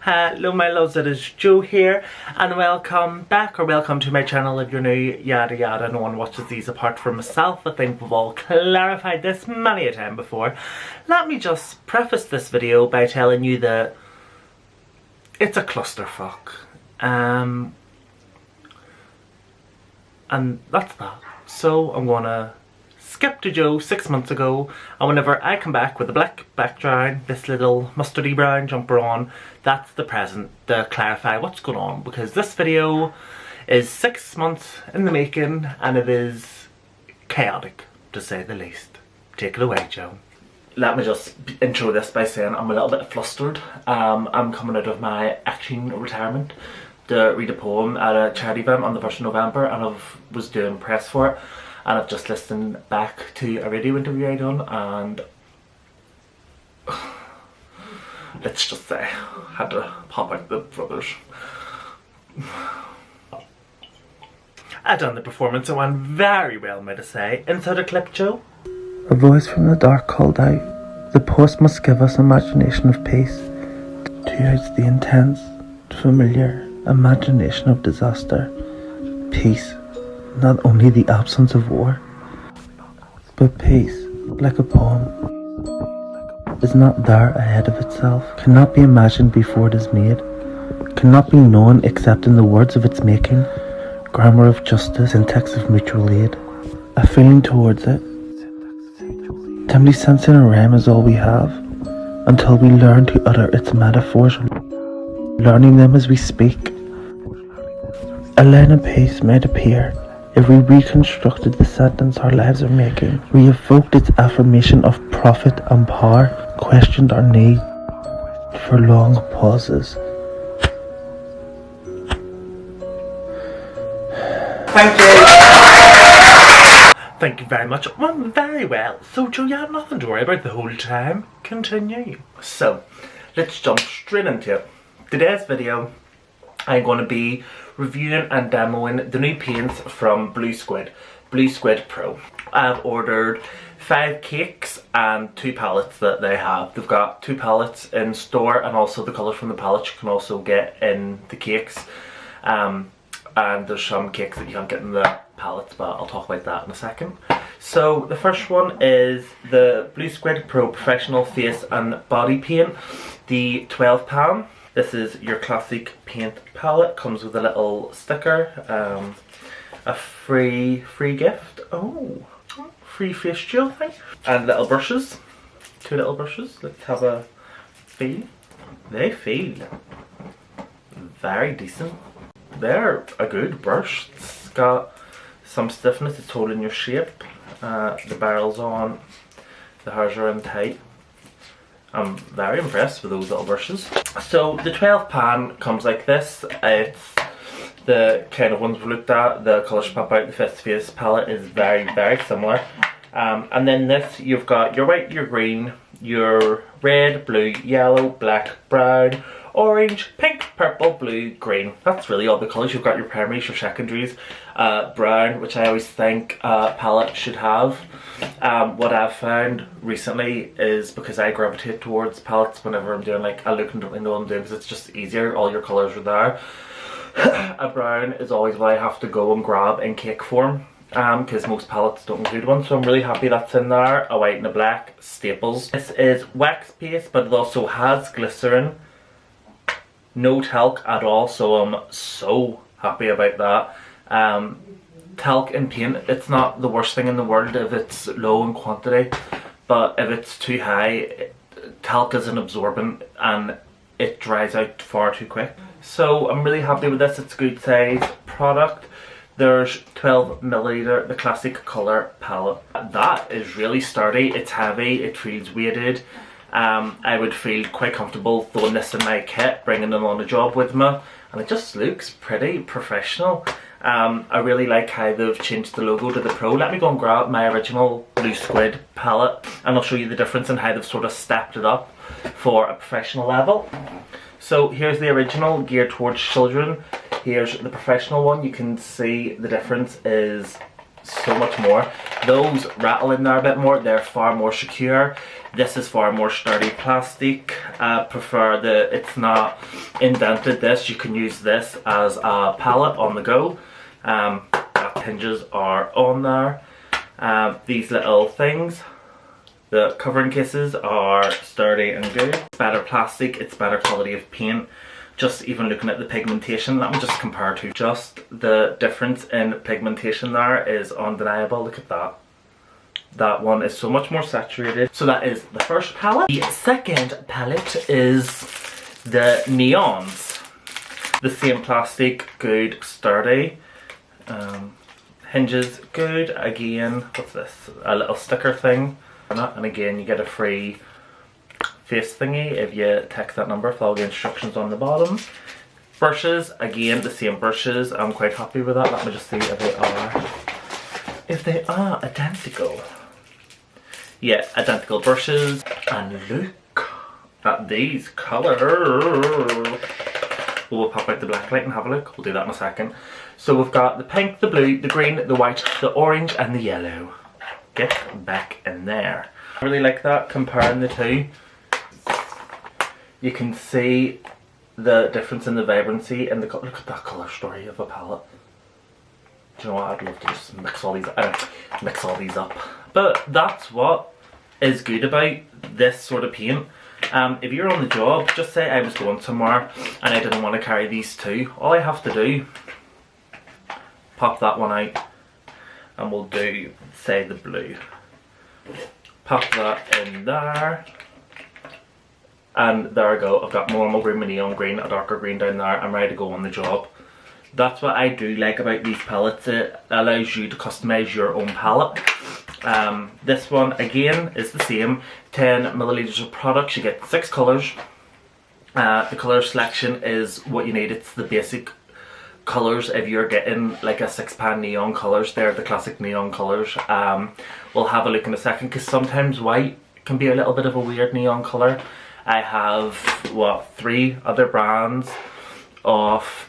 Hello my loves, it is Joe here and welcome back or welcome to my channel if you're new, yada yada. No one watches these apart from myself. I think we've all clarified this many a time before. Let me just preface this video by telling you that it's a clusterfuck. And that's that. So I'm gonna skip to Joe 6 months ago, and whenever I come back with a black background, this little mustardy brown jumper on, that's the present to clarify what's going on, because this video is 6 months in the making and it is chaotic to say the least. Take it away, Joe. Let me just intro this by saying I'm a little bit flustered. I'm coming out of my acting retirement to read a poem at a charity event on the 1st of November, and I was doing press for it. And I've just listened back to a radio interview I done, and let's just say I had to pop out the rubbish. I done the performance, it went very well, might I say. Insert a clip, Joe. A voice from the dark called out, "The post must give us imagination of peace, to out the intense, familiar imagination of disaster. Peace. Not only the absence of war, but peace, like a poem, is not there ahead of itself, cannot be imagined before it is made, cannot be known except in the words of its making, grammar of justice, syntax of mutual aid, a feeling towards it. Dimly sensing a rhyme is all we have, until we learn to utter its metaphors, learning them as we speak. A line of peace might appear if we reconstructed the sentence our lives are making, we evoked its affirmation of profit and power, questioned our need for long pauses." Thank you. Thank you very much. Went very well. So Joe, you have nothing to worry about the whole time. Continue. So, let's jump straight into it. Today's video, I'm going to be reviewing and demoing the new paints from Squid Pro. I've ordered 5 cakes and 2 palettes that they have. They've got 2 palettes in store, and also the colours from the palettes you can also get in the cakes. And there's some cakes that you can't get in the palettes, but I'll talk about that in a second. So the first one is the Squid Pro Professional Face and Body Paint, the 12 pan. This is your classic paint palette. Comes with a little sticker, a free gift. Oh, free face gel thing, and little brushes. 2 little brushes. Let's have a feel. They feel very decent. They're a good brush. It's got some stiffness. It's holding your shape. The barrel's on. The hairs are in tight. I'm very impressed with those little brushes. So the 12 pan comes like this. It's the kind of ones we looked at. The colours pop out. The festiFace palette is very, very similar. And then this, you've got your white, your green, your red, blue, yellow, black, brown, orange, pink, purple, blue, green. That's really all the colours. You've got your primaries, your secondaries, brown, which I always think a palette should have. What I've found recently is, because I gravitate towards palettes whenever I'm doing like a look and don't know what I'm doing, because it's just easier, all your colours are there. A brown is always what I have to go and grab in cake form, because most palettes don't include one, so I'm really happy that's in there. A white and a black, staples. This is wax paste, but it also has glycerin. No talc at all, so I'm so happy about that. Talc in paint, it's not the worst thing in the world if it's low in quantity, but if it's too high, talc is an absorbent and it dries out far too quick. So I'm really happy with this. It's a good size product. There's 12ml, the classic colour palette. That is really sturdy. It's heavy, it feels weighted. I would feel quite comfortable throwing this in my kit, bringing it on a job with me, and it just looks pretty professional. I really like how they've changed the logo to the Pro. Let me go and grab my original Squid palette, and I'll show you the difference in how they've sort of stepped it up for a professional level. So here's the original, geared towards children. Here's the professional one. You can see the difference is so much more. Those rattle in there a bit more, they're far more secure. This is far more sturdy plastic. I prefer it's not indented. This, you can use this as a palette on the go. Hinges are on there. These little things, the covering cases are sturdy and good. It's better plastic, it's better quality of paint. Just even looking at the pigmentation, let me just compare to. Just the difference in pigmentation there is undeniable. Look at that. That one is so much more saturated. So that is the first palette. The second palette is the neons. The same plastic, good, sturdy. Hinges, good. Again, what's this? A little sticker thing. And again, you get a free face thingy if you text that number, follow the instructions on the bottom. Brushes, again, the same brushes. I'm quite happy with that. Let me just see if they are identical. Yeah, identical brushes. And look at these colours. We'll pop out the black light and have a look. We'll do that in a second. So we've got the pink, the blue, the green, the white, the orange and the yellow. Get back in there. I really like that, comparing the two. You can see the difference in the vibrancy and the colour. Look at that colour story of a palette. Do you know what? I'd love to just mix all these up. But that's what is good about this sort of paint. If you're on the job, just say I was going somewhere and I didn't want to carry these two. All I have to do, pop that one out, and we'll do, say, the blue. Pop that in there. And there I go, I've got normal green, neon green, a darker green down there. I'm ready to go on the job. That's what I do like about these palettes. It allows you to customise your own palette. This one again is the same. 10 milliliters of products, you get 6 colours. The colour selection is what you need. It's the basic colours. If you're getting like a 6-pan neon colours, they're the classic neon colours. We'll have a look in a second, because sometimes white can be a little bit of a weird neon colour. I have, 3 other brands of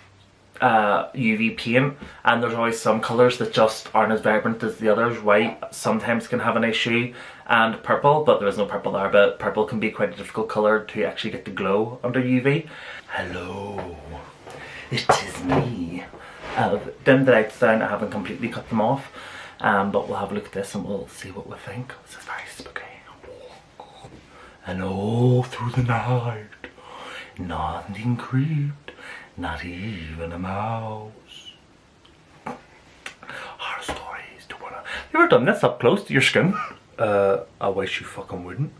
UV paint, and there's always some colours that just aren't as vibrant as the others. White sometimes can have an issue, and purple, but there is no purple there, but purple can be quite a difficult colour to actually get the glow under UV. Hello, it is me. I've dimmed the lights down, I haven't completely cut them off, but we'll have a look at this and we'll see what we think. This is very spooky. And all through the night, nothing creeped, not even a mouse. Horror stories, do you wanna... You ever done this up close to your skin? I wish you fucking wouldn't.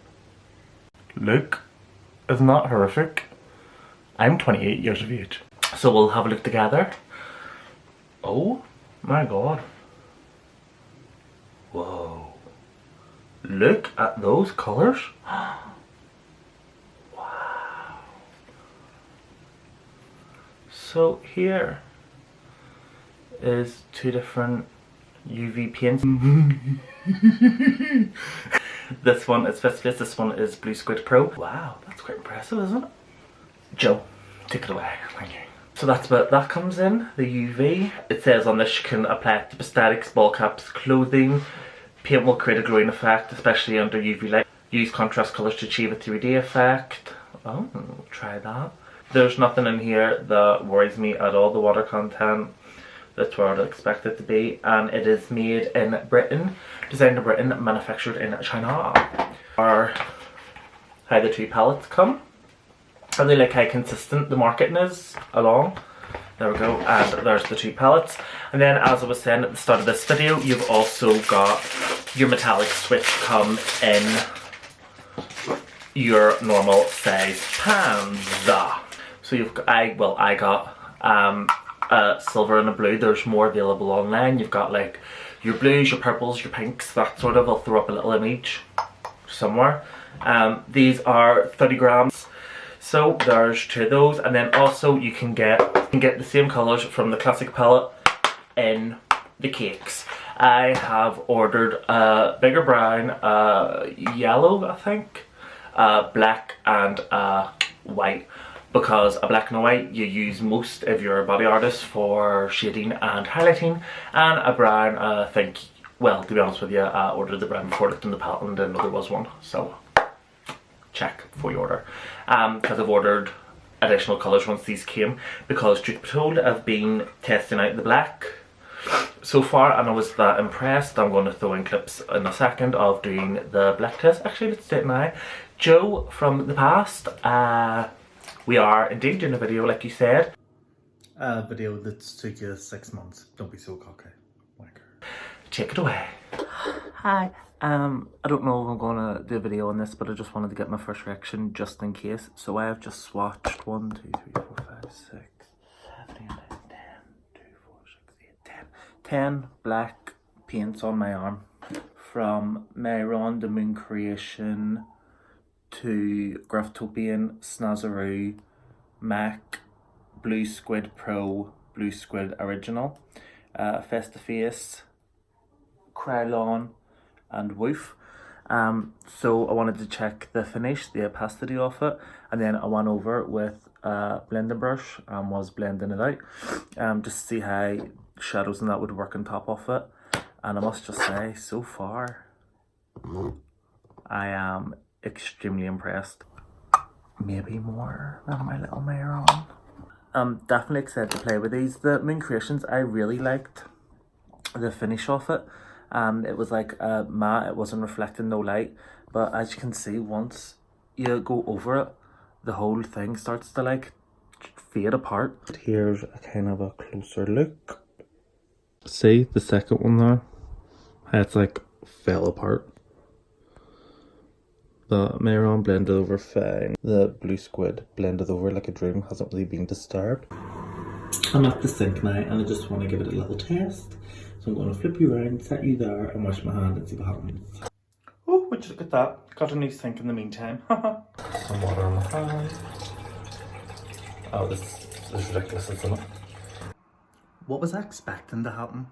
Look, isn't that horrific? I'm 28 years of age. So we'll have a look together. Oh my god. Whoa. Look at those colours. So here is 2 different UV paints. This one is festiFace, this one is Blue Squid Pro. Wow, that's quite impressive, isn't it? Joe, take it away, thank you. So that's what that comes in, the UV. It says on this you can apply it to prosthetics, ball caps, clothing. Paint will create a glowing effect, especially under UV light. Use contrast colours to achieve a 3D effect. Oh, try that. There's nothing in here that worries me at all. The water content, that's where I'd expect it to be. And it is made in Britain, designed in Britain, manufactured in China. Or how the 2 palettes come. I really like how consistent the marketing is along. There we go, and there's the 2 palettes. And then, as I was saying at the start of this video, you've also got your metallic switch come in your normal size pans. So you've got, I got a silver and a blue. There's more available online. You've got like your blues, your purples, your pinks, that sort of. I'll throw up a little image somewhere. These are 30 grams. So there's 2 of those, and then also you can get the same colours from the classic palette in the cakes. I have ordered a bigger brown, yellow I think, black and white. because a black and a white you use most of your body artists for shading and highlighting, and a brown I think, well, to be honest with you, I ordered the brown before I looked in the palette and didn't know there was one, so check before you order, because I've ordered additional colours once these came, because truth be told I've been testing out the black so far and I was that impressed. I'm going to throw in clips in a second of doing the black test. Actually, let's do it now. Joe from the past, we are indeed doing a video like you said. A video that's took you 6 months. Don't be so cocky. Wanker. Take it away. Hi. I don't know if I'm gonna do a video on this, but I just wanted to get my first reaction just in case. So I have just swatched 1, 2, 3, 4, 5, 6, 7, 8, 9, 10, 2, 4, 6, 8, 10. 10 black paints on my arm. From Mayron, the Moon Creation, to Graftopian, Snazaroo, MAC, Blue Squid Pro, Blue Squid Original, festiFace, Krylon, and Woof. So I wanted to check the finish, the opacity of it, and then I went over with a blending brush and was blending it out, just to see how shadows and that would work on top of it. And I must just say, so far, I am extremely impressed. Maybe more than my little Mayron. I'm definitely excited to play with these. The Moon Creations, I really liked the finish of it. It was like matte, it wasn't reflecting no light, but as you can see, once you go over it, the whole thing starts to like fade apart. Here's a kind of a closer look. See the second one there? How it's like fell apart. The Mayron blended over fine. The Blue Squid blended over like a dream, hasn't really been disturbed. I'm at the sink now and I just want to give it a little test. So I'm going to flip you around, set you there and wash my hand and see what happens. Oh, would you look at that? Got a new sink in the meantime. Some water on my hand. Oh, this is ridiculous, isn't it? What was I expecting to happen?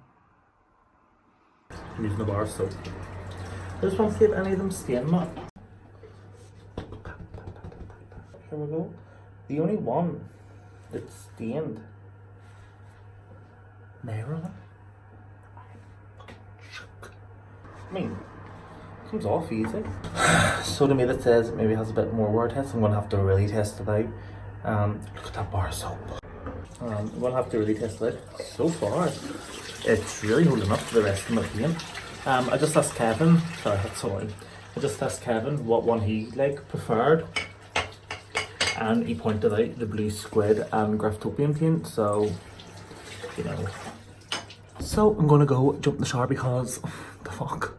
I'm using the bar soap. I just want to see if any of them stain matte. Here we go. The only one that's stained. Mayron. I mean, it comes off easy. So to me that says it maybe has a bit more wear test. I'm going to have to really test it out. Look at that bar of soap. I'm going to have to really test it out. So far, it's really holding up to the rest of my paint. I just asked Kevin, sorry that's so loud. I just asked Kevin what one he like preferred. And he pointed out the Blue Squid and Graftopian paint, so, you know. So I'm going to go jump in the shower because, the fuck.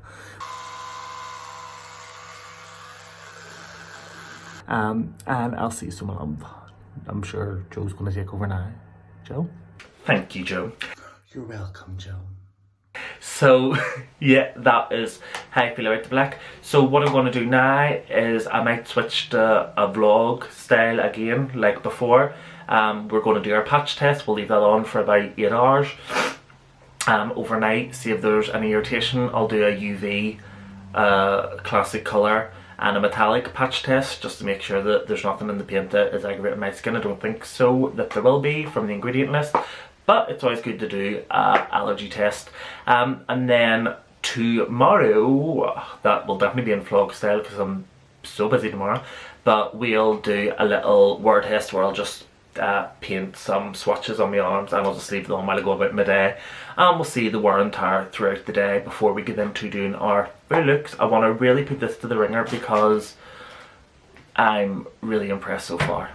And I'll see you soon, my love. I'm sure Joe's going to take over now. Joe? Thank you, Joe. You're welcome, Joe. So, yeah, that is how I feel about the black. So what I'm going to do now is I might switch to a vlog style again, like before. We're going to do our patch test. We'll leave that on for about 8 hours. Overnight, see if there's any irritation. I'll do a UV, classic colour, and a metallic patch test just to make sure that there's nothing in the paint that is aggravating my skin. I don't think so that there will be from the ingredient list, but it's always good to do an allergy test. And then tomorrow, that will definitely be in vlog style because I'm so busy tomorrow, but we'll do a little wear test where I'll just paint some swatches on my arms and I'll just leave them on while I go about my day, and we'll see the wear and tear throughout the day before we get into doing our full looks. I want to really put this to the ringer because I'm really impressed so far.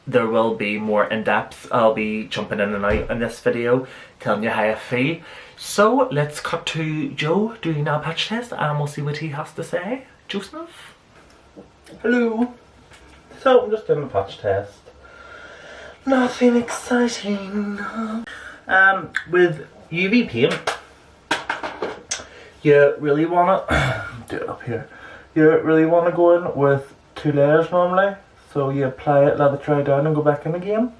There will be more in depth. I'll be jumping in and out in this video telling you how I feel. So let's cut to Joe doing our patch test and we'll see what he has to say. Joseph? Hello. So I'm just doing a patch test. Nothing exciting. With UV paint, you really want to do it up here. You really want to go in with 2 layers normally. So you apply it, let it dry down, and go back in again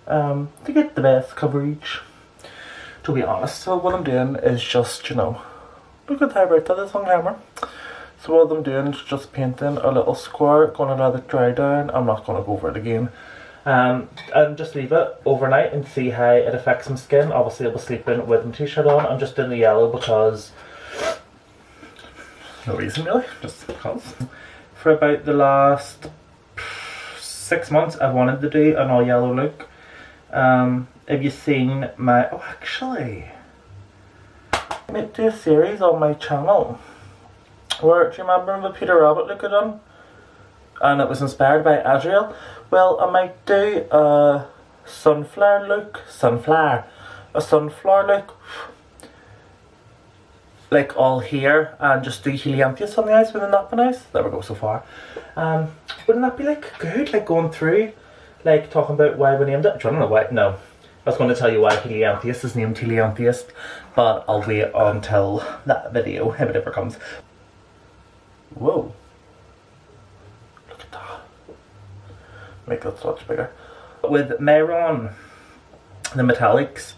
to get the best coverage. To be honest, so what I'm doing is just, you know, look at how bright that is on camera. So what I'm doing is just painting a little square, going to let it dry down. I'm not going to go over it again. And just leave it overnight and see how it affects my skin. Obviously I'll be sleeping with my t-shirt on. I'm just doing the yellow because no reason really, just because. For about the last 6 months I've wanted to do an all yellow look. Have you seen my, oh actually, I might do a series on my channel where, do you remember the Peter Rabbit look I done? And it was inspired by Azariel. Well, I might do a sunflower look, like all here, and just do Helianthus on the eyes. Wouldn't that be nice? There we go so far. Wouldn't that be like good, like going through, like talking about why we named it? I don't know why, no. I was going to tell you why Helianthus is named Helianthus, but I'll wait until that video, if it ever comes. Whoa. Look at that. Make that swatch bigger. With Mayron, the metallics,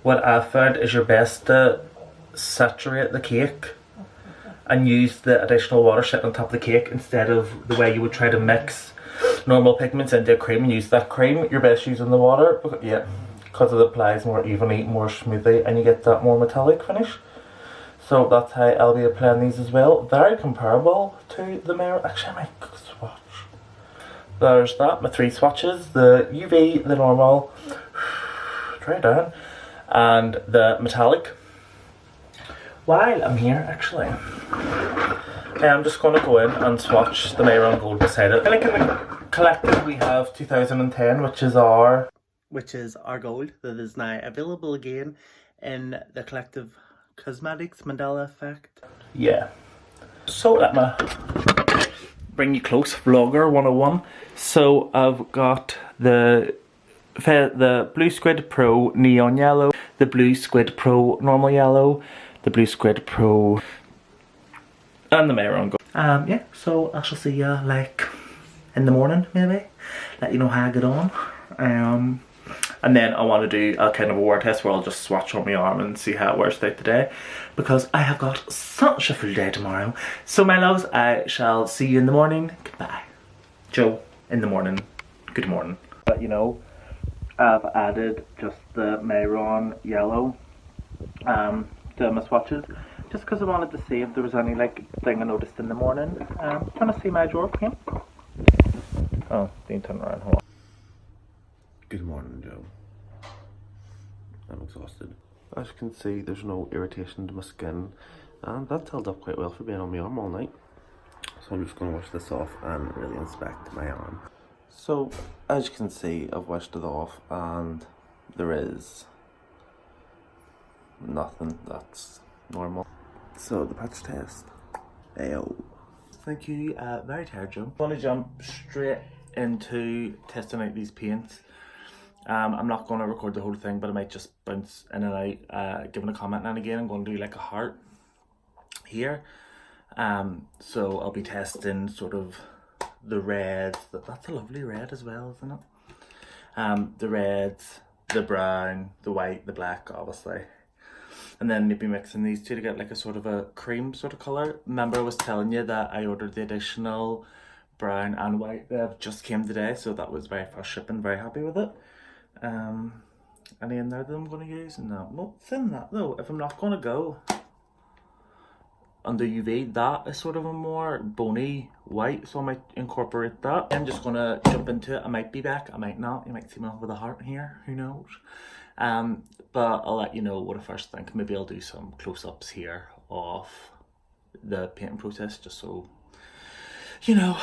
what I found is your best to saturate the cake and use the additional water sitting on top of the cake instead of the way you would try to mix normal pigments into a cream and use that cream. You're best using the water, because it applies more evenly, more smoothly, and you get that more metallic finish. So that's how I'll be applying these as well. Very comparable to the Mayron. Actually, I might swatch. There's that, my 3 swatches, the UV, the normal, try it down, and the metallic. While I'm here, actually, I'm just going to go in and swatch the Mayron Gold beside it. Like in the collective we have 2010, which is our gold that is now available again in the collective cosmetics Mandela effect. Yeah. So let me bring you close, vlogger 101. So I've got the Blue Squid Pro Neon Yellow, the Blue Squid Pro Normal Yellow, the Blue Squid Pro, and the Mayron Gold. Yeah, so I shall see ya like in the morning maybe, let you know how I get on. And then I want to do a kind of a wear test where I'll just swatch on my arm and see how it wears out today, because I have got such a full day tomorrow. So my loves, I shall see you in the morning. Goodbye. Joe, in the morning. Good morning. But you know, I've added just the Mayron yellow to my swatches, just because I wanted to see if there was any like thing I noticed in the morning. Trying to see my drawer, yeah? Oh, didn't turn around, hold on. Good morning, Joe. I'm exhausted. As you can see, there's no irritation to my skin, and that's held up quite well for being on my arm all night. So I'm just going to wash this off and really inspect my arm. So, as you can see, I've washed it off, and there is nothing that's normal. So, the patch test. Ayo. Thank you, very tired, Joe. I'm going to jump straight into testing out these paints. I'm not going to record the whole thing, but I might just bounce in and out, giving a comment now and again. I'm going to do like a heart here. So I'll be testing sort of the reds. That's a lovely red as well, isn't it? The reds, the brown, the white, the black, obviously. And then maybe mixing these two to get like a sort of a cream sort of colour. Remember I was telling you that I ordered the additional brown and white that just came today, so that was very fast shipping, very happy with it. Any in there that I'm going to use? No, what's in that though? If I'm not going to go under UV, that is sort of a more bony white, so I might incorporate that. I'm just going to jump into it. I might be back, I might not. You might see me with a heart here, who knows. But I'll let you know what I first think. Maybe I'll do some close-ups here of the painting process, just so you know.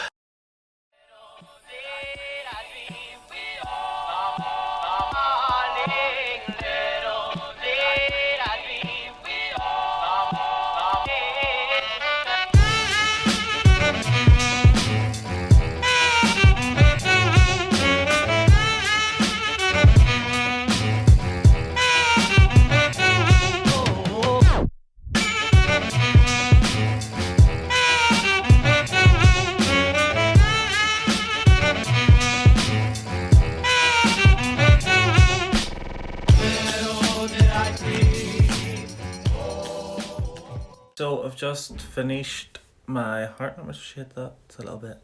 So I've just finished my heart. Let me shade that. It's a little bit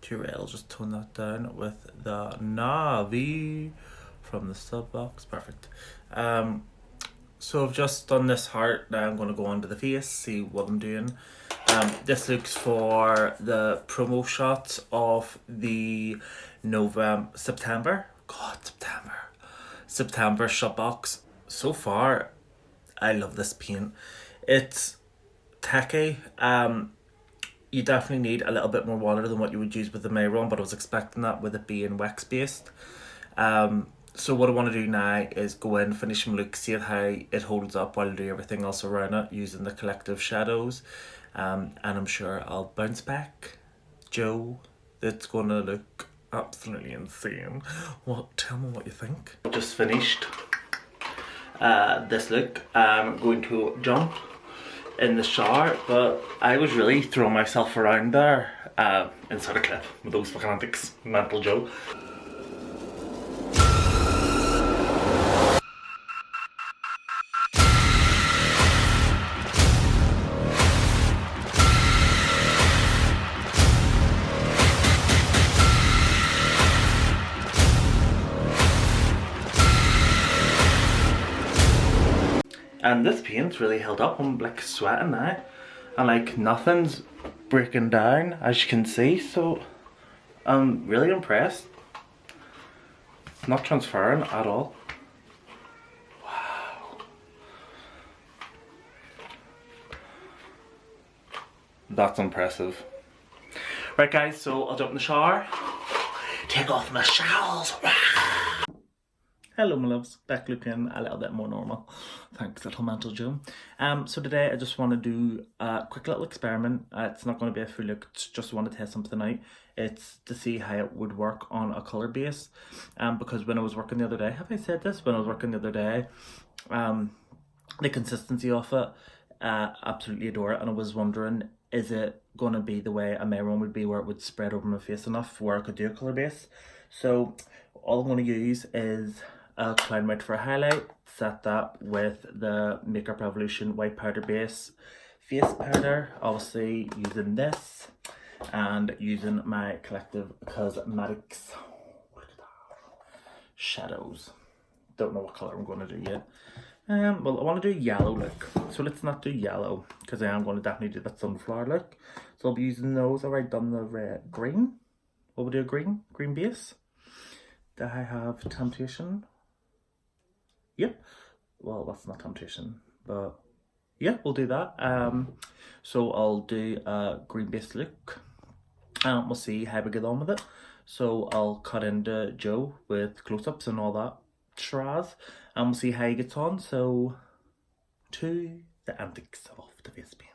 Too right, I'll just tone that down with the Navi from the sub box. Perfect. So I've just done this heart. Now I'm going to go onto the face, see what I'm doing. This looks for the promo shot of the September shop box. So far, I love this paint. It's tacky. You definitely need a little bit more water than what you would use with the Mayron, but I was expecting that with it being wax based. So what I want to do now is go in, finish my look, see how it holds up while I do everything else around it using the collective shadows. And I'm sure I'll bounce back. Joe, it's gonna look absolutely insane. Tell me what you think. Just finished this look. I'm going to jump in the shower, but I was really throwing myself around there inside a clip with those fucking antics. Mental Joe. And this paint's really held up. I'm like sweating now, and like nothing's breaking down, as you can see. So I'm really impressed. It's not transferring at all. Wow. That's impressive. Right guys, so I'll jump in the shower. Take off my shawls. Hello my loves, back looking a little bit more normal. Thanks little Mental Joe. So today I just want to do a quick little experiment. It's not going to be a full look, it's just want to test something out. It's to see how it would work on a colour base. Because when I was working the other day, have I said this? When I was working the other day, the consistency of it, absolutely adore it. And I was wondering, is it going to be the way a Mayron would be, where it would spread over my face enough where I could do a colour base? So all I'm going to use is a clown white for a highlight, set that with the Makeup Revolution white powder base face powder, obviously using this and using my Collective Cosmetics shadows. Don't know what colour I'm going to do yet. Well, I want to do yellow look, so let's not do yellow because I am going to definitely do that sunflower look. So I'll be using those. I've already done the red, green. What would we do? Green base. Do I have Temptation? Yep. Well, that's not Temptation, but yeah, we'll do that. So I'll do a green based look, and we'll see how we get on with it. So I'll cut into Joe with close-ups and all that shraz, and we'll see how he gets on. So to the antics of the face paint.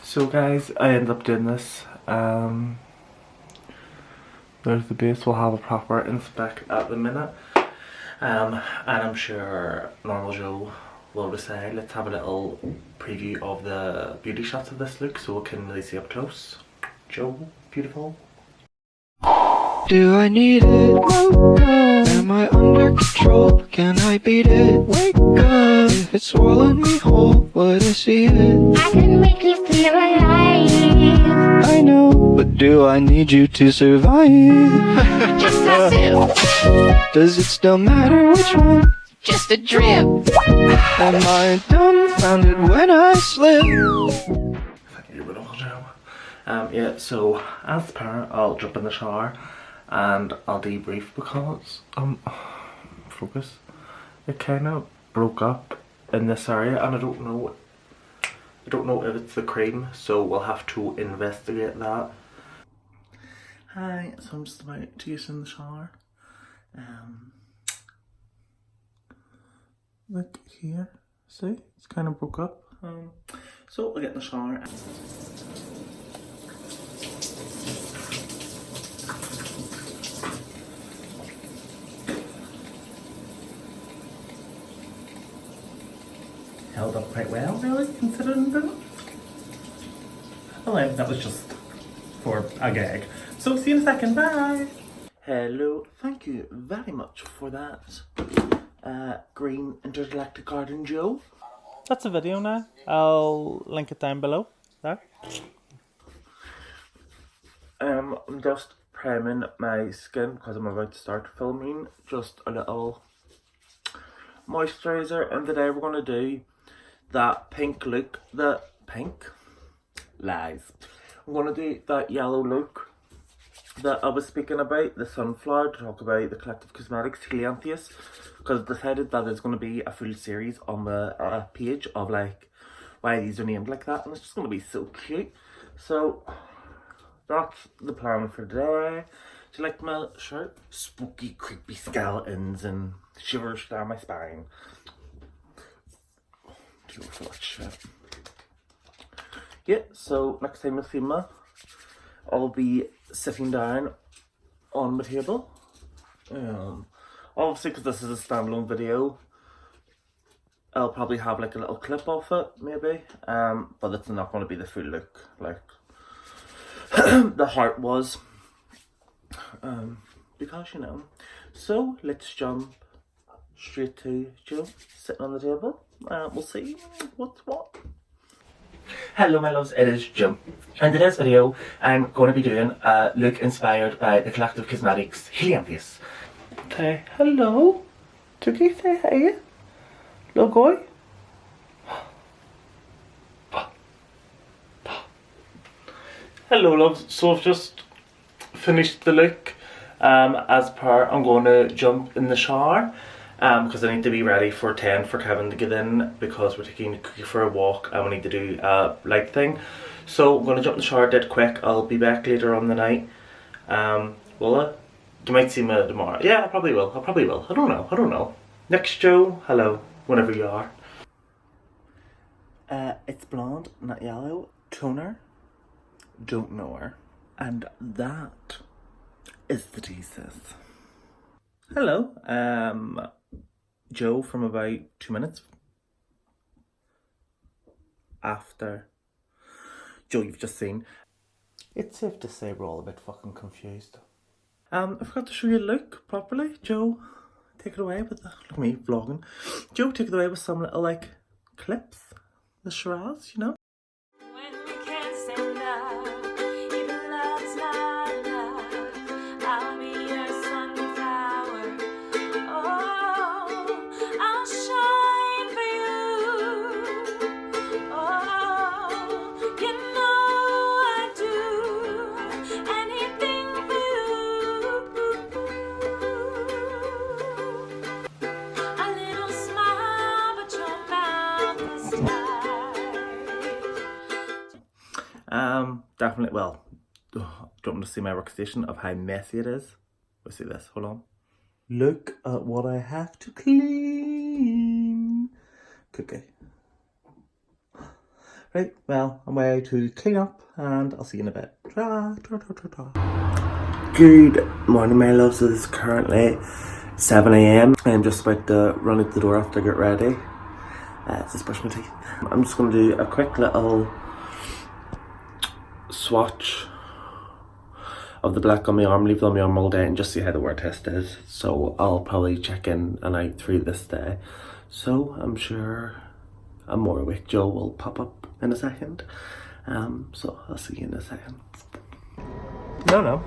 So guys, I ended up doing this. There's the base. We'll have a proper inspect at the minute. And I'm sure Normal Joe will decide. Let's have a little preview of the beauty shots of this look so we can really see up close. Joe, beautiful. Do I need it? Am I under control? Can I beat it? Wake up! If it's swallowing me whole, would I see it? I can make you feel alive. I know, but do I need you to survive? Just a sip, Does it still matter which one? just a drip. Am I dumbfounded when I slip? Thank you, Little Joe. Yeah, so as per, I'll jump in the shower and I'll debrief because focus. It kind of broke up in this area, and I don't know if it's the cream, so we'll have to investigate that. Hi, so I'm just about to use in the shower. Look here, see, it's kind of broke up. So we'll get in the shower. Held up quite well, really, considering that. Well, that was just for a gag. So see you in a second, bye! Hello, thank you very much for that, green intergalactic garden, Joe. That's a video now. I'll link it down below. There. I'm just priming my skin because I'm about to start filming. Just a little moisturizer, and today we're going to do that pink look. The pink? Lies. I'm going to do that yellow look that I was speaking about, the sunflower, to talk about the Collective Cosmetics Helianthus, because I decided that there's going to be a full series on the page of like why these are named like that, and it's just going to be so cute. So that's the plan for today. Do you like my shirt? Spooky, creepy skeletons and shivers down my spine. Do you for that shit? Yeah, so next time you see me, I'll be sitting down on my table. Obviously, because this is a standalone video, I'll probably have like a little clip of it, maybe. But it's not going to be the full look, like the heart was. Because you know. So let's jump straight to Joe sitting on the table. We'll see what's what. Hello my loves, it is Jim. In today's video I'm going to be doing a look inspired by the Collective Cosmetics Helianthus. Okay, hello. Tookie, say hi. Little boy. Hello loves, so I've just finished the look. As per, I'm going to jump in the shower. Because I need to be ready for 10 for Kevin to get in, because we're taking Cookie for a walk and we need to do a light thing. So I'm going to jump in the shower dead quick. I'll be back later on the night. Will I? You might see me tomorrow. Yeah, I probably will. I don't know. Next Joe, hello, whenever you are. It's blonde, not yellow. Toner, don't know her. And that is the Jesus. Hello, Joe from about 2 minutes after Joe you've just seen. It's safe to say we're all a bit fucking confused. I forgot to show you the look properly. Joe, take it away with the, look at me vlogging. Joe, take it away with some little like clips, the Shiraz, you know. When we can't stand up, even love's not enough. I'll be your sunflower. Oh, I'll shine for you. Oh, you know I'd do anything for you. A little smile, but your mouth is tight. Definitely, well, do you want me to see my workstation of how messy it is? We'll see this, hold on. Look at what I have to clean. Cookie. Right, well, I'm ready to clean up and I'll see you in a bit. Good morning, my loves. So this is currently 7 AM. I'm just about to run out the door after I get ready. Just brush my teeth. I'm just going to do a quick little swatch of the black on my arm, leave it on my arm all day and just see how the wear test is. So I'll probably check in and out through this day. So I'm sure a more awake Joe will pop up in a second. So I'll see you in a second. No.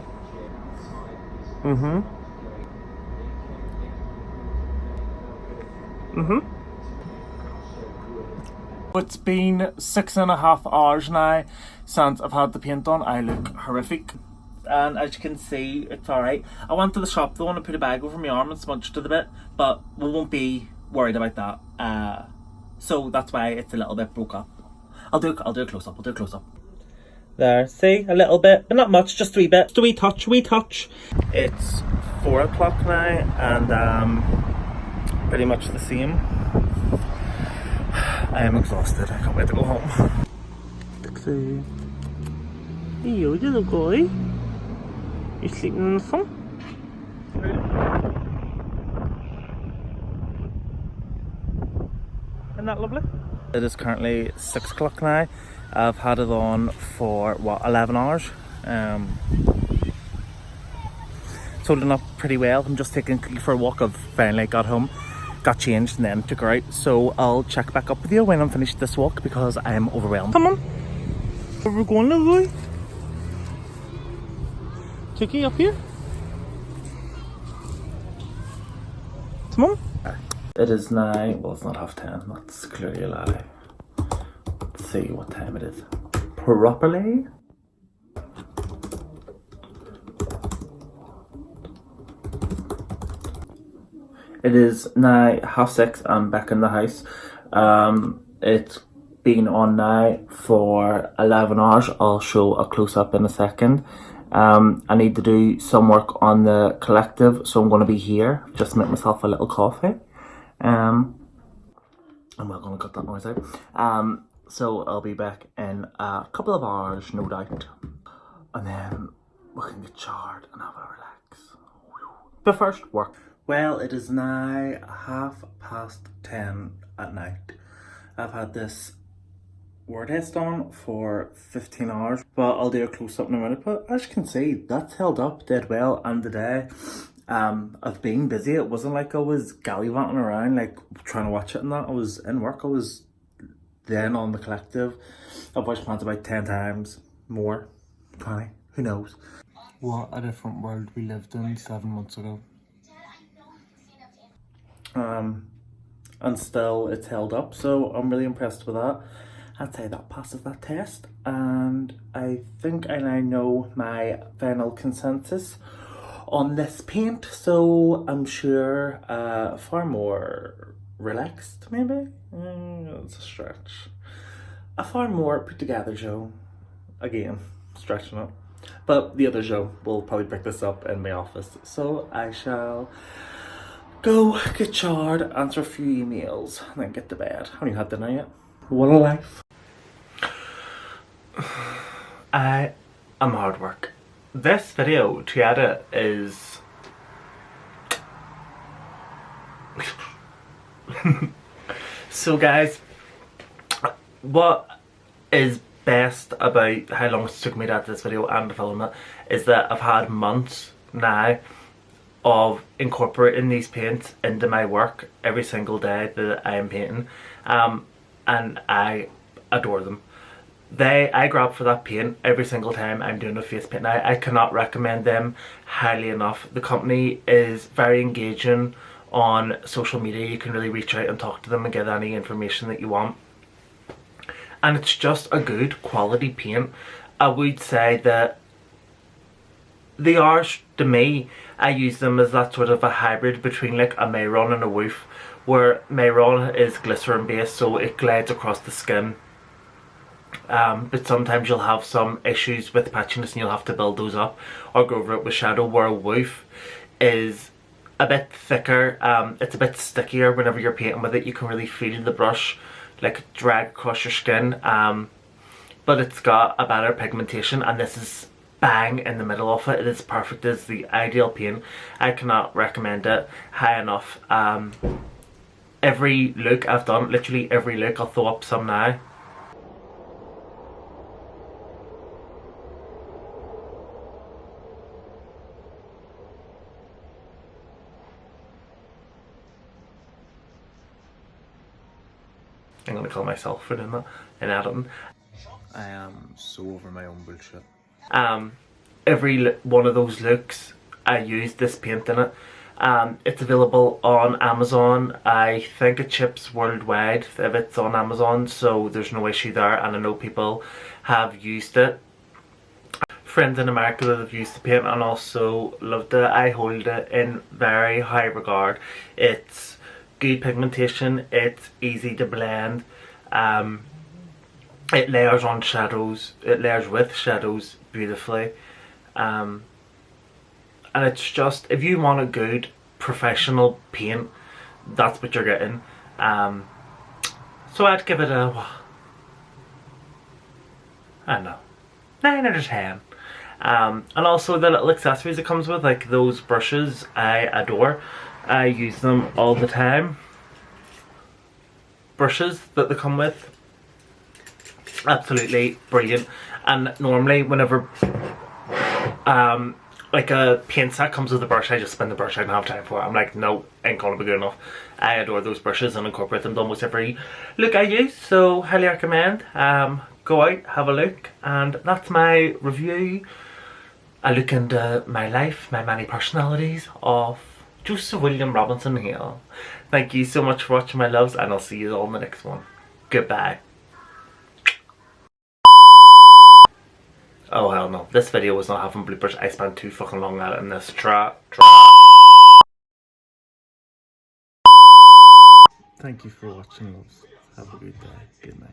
It's been 6.5 hours now since I've had the paint on. I look horrific. And as you can see, it's alright. I went to the shop though and I put a bag over my arm and smudged it a bit, but we won't be worried about that. So that's why it's a little bit broke up. I'll do a close up. There, see, a little bit, but not much, just a wee bit. Just a wee touch. It's 4 o'clock now and pretty much the same. I am exhausted, I can't wait to go home. Dixie. Hey, you little boy. You sleeping in the sun? Isn't that lovely? It is currently 6 o'clock now. I've had it on for, what, 11 hours? It's holding up pretty well. I'm just taking Cookie for a walk. I've finally got home, got changed, and then took her out. So I'll check back up with you when I'm finished this walk because I am overwhelmed. Come on. Where we going, little boy? Cookie, up here? Come on. It is now, well, it's not 10:30. That's clearly a lie. Let's see what time it is properly. It is now 6:30. I'm back in the house. It's been on now for 11 hours. I'll show a close-up in a second. I need to do some work on the collective, so I'm going to be here. Just make myself a little coffee. I'm not going to cut that noise out. So I'll be back in a couple of hours, no doubt. And then we can get showered and have a relax. But first, work. Well, it is now 10:30 at night. I've had this word test on for 15 hours, but I'll do a close-up in a minute. But as you can see, that's held up dead well. And today, I've been busy. It wasn't like I was gallivanting around, like trying to watch it and that. I was in work. I was then on the collective. I've watched plans about 10 times more, 20, who knows. What a different world we lived in 7 months ago. And still it's held up, so I'm really impressed with that. I'd say that passes that test, and I think I now know my final consensus on this paint, so I'm sure far more relaxed, maybe? It's a stretch. A far more put together Joe. Again, stretching it. But the other Joe will probably pick this up in my office, so I shall go get showered, answer a few emails, and then get to bed. I haven't even had dinner yet. What a life. I am hard work. This video to edit is so guys, what is best about how long it took me to edit this video and to film it is that I've had months now of incorporating these paints into my work every single day that I am painting, and I adore them. I grab for that paint every single time I'm doing a face paint. Now, I cannot recommend them highly enough. The company is very engaging on social media. You can really reach out and talk to them and get any information that you want, and it's just a good quality paint. I would say that they are, to me, I use them as that sort of a hybrid between like a Mayron and a Woof, where Mayron is glycerin based, so it glides across the skin, but sometimes you'll have some issues with patchiness and you'll have to build those up or go over it with shadow, where a Woof is a bit thicker. It's a bit stickier. Whenever you're painting with it, you can really feel the brush like drag across your skin, but it's got a better pigmentation, and this is bang in the middle of it. It is perfect. It is the ideal paint. I cannot recommend it high enough. Every look I've done, literally every look, I'll throw up some now. I'm gonna call myself for doing that in editing. I am so over my own bullshit. Every one of those looks, I use this paint in it. It's available on Amazon. I think it ships worldwide if it's on Amazon, so there's no issue there, and I know people have used it. Friends in America that have used the paint and also loved it. I hold it in very high regard. It's good pigmentation, it's easy to blend, it layers on shadows, it layers with shadows beautifully, and it's just, if you want a good professional paint, that's what you're getting. So I'd give it a, I don't know, 9 out of 10. And also the little accessories it comes with, like those brushes, I adore. I use them all the time. Brushes that they come with, absolutely brilliant. And normally whenever like a paint set comes with a brush. I just spin the brush. I don't have time for it. I'm like, no, ain't gonna be good enough. I adore those brushes and incorporate them to almost every look I use, so highly recommend. Go out, have a look, and that's my review. A look into my life, my many personalities of Joseph William Robinson-Hale. Thank you so much for watching, my loves, and I'll see you all in the next one. Goodbye. Oh hell no, this video was not having bloopers. I spent too fucking long at it in this. Thank you for watching, loves. Have a good day. Good night.